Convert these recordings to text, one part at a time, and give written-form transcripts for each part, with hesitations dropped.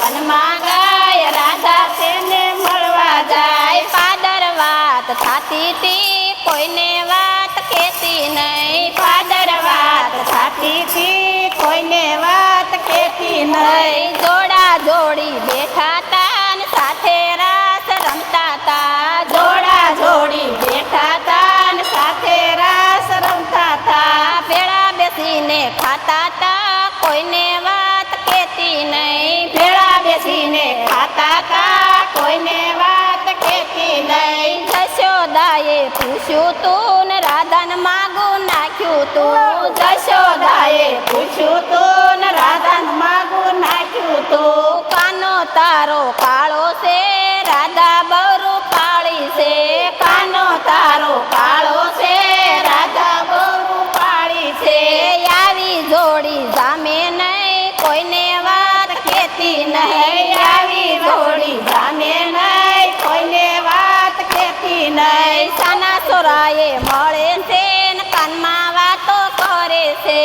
વનમાં ગાય રાધા તેને મળવા જાય પાદર વાત થાતી હતી કોઈને વાત કહેતી નહીં પાદર વાત થાતી હતી કોઈને વાત કહેતી નહીં જોડા જોડી બેઠા તા ને સાથે રાસ રમતા તા જોડા જોડી બેઠા તા ને સાથે રાસ રમતા તા ભેળા બેસીને ખાતા તા કોઈને વાત કહેતી નહીં ભેળા બેસીને ખાતા તા કોઈને વાત કહેતી નહીં જશોદાએ પૂછ્યું તું ને રાધાને માગું નાખ્યું તું જશોદાએ પૂછ્યું તું ને રાધાને માગું નાખ્યું તું કાનો તારો કાળો છે રાધા બહુ પાળી છે કાનો તારો કાળો છે રાધા બહુ પાળી છે આવી જોડી જામે નહીં કોઈને વાત કહેતી નહીં આવી જોડી જામે નહીં કોઈને વાત કહેતી નહીં સાના સોરાએ મળે છે ને કાનમાં વાતો કરે છે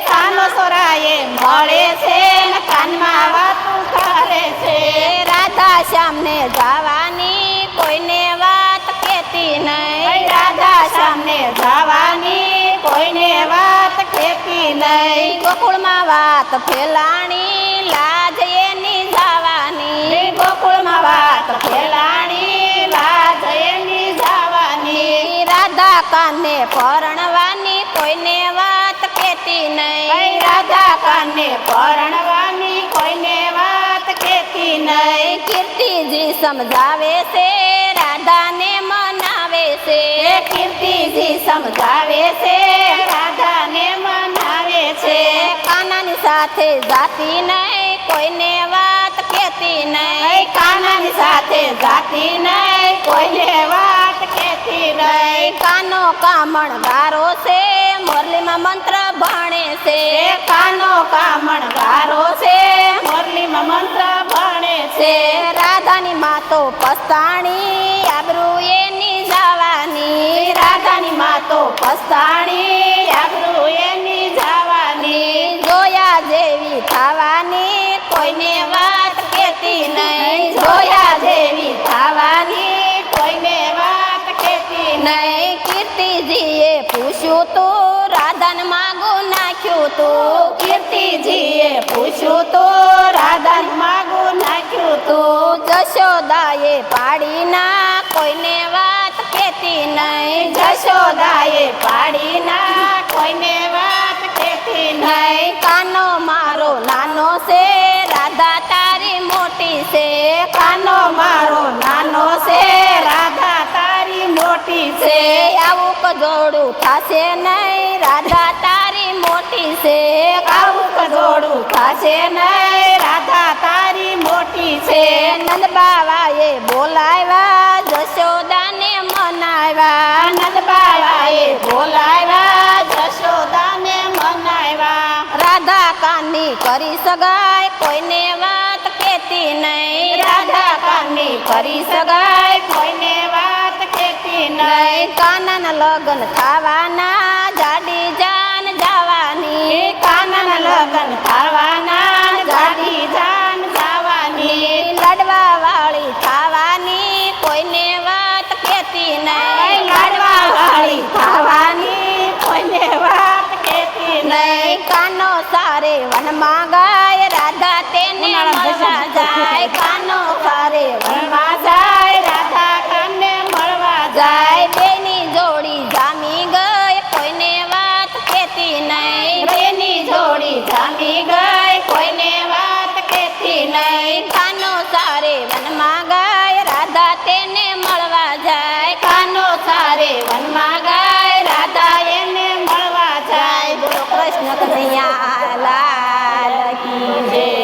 સાનો સોરાએ મળે છે ને કાનમાં વાતો કરે છે રાધા શ્યામને જવાની કોઈને વાત કહેતી નહીં રાધા શ્યામને જવાની કોઈને વાત કહેતી નહીં ગોકુળમાં વાત ફેલાણી લાજ એની જવાની ગોકુળમાં વાત ફેલાણી લાજ એની જવાની રાધા કાને પરણવાની કોઈને વાત કહેતી નહીં રાધા કાને પરણવાની કોઈને વાત કહેતી નહીં કીર્તિજી સમજાવે છે રાધાને મનાવે છે કીર્તિજી સમજાવે છે રાધાને મનાવે છે કાનાની સાથે જાતી નહીં કોઈને વાત કહેતી નહીં કાનાની સાથે જાતી નહીં કોઈને વાત કહેતી નહીં કાનો કામણ ગારો છે મુરલીમાં મંત્ર ભણે છે કાનો કામણ ગારો છે મુરલીમાં મંત્ર ભણે છે રાધાની માતો પસ્તાણી આબરૂ એની જવાની રાધાની માતો પસ્તાણી આબરૂ એની જવાની જોયા જેવી થવાની કોઈને વાત કહેતી નહીં જોયા જેવી થવાની કોઈને વાત કહેતી નહીં કીર્તિજીએ પૂછ્યું તું રાધાને માગું નાખ્યું તું કીર્તિજીએ પૂછ્યું તું રાધાને માગું નાખ્યું તું જશોદાએ પાડી ના કોઈને વાત કહેતી નહીં જશોદાએ પાડી ના કોઈને વાત કહેતી નહીં કાનો મારો નાનો છે રાધા તારી મોટી છે કાનો મારો નાનો છે રાધા તારી મોટી છે આવું કજોડું થશે નહીં રાધા તારી મોટી છે આવું કજોડું થશે નહીં રાધા તારી મોટી છે નંદ બાવાએ બોલાવ્યા જશોદાને મનાવ્યા નંદ બાવાએ બોલાવ્યા જશોદાને મનાવ્યા રાધા કાની કરી સગાઈ કોઈને વાત કહેતી નહીં રાધા કાની કરી સગાઈ કોઈને વાત કહેતી નહીં કાનાના લગ્ન થવાના જાડી જાન જવાની કાનાના લગ્ન થવાના જાડી જાન જવાની લડવા વાળી થવાની કોઈને વાત કહેતી નહીં લડવા વાળી થવાની કોઈને વાત કહેતી નહીં કાનો સારે વનમાં ગાય રાધા તેને મળવા જાય કાનો સારે વનમાં જાય રાધા કાને મળવા જાય બેની જોડી જામી ગઈ કોઈને વાત કહેતી નહીં બેની જોડી જામી ગઈ કોઈને વાત કહેતી નહીં કાનો સારે વનમાં ગાય રાધા તેને મળવા જાય કાનો સારે વનમાં ગાય રાધા એને મળવા જાય બોલો કૃષ્ણ કનૈયા લાલ કી જય।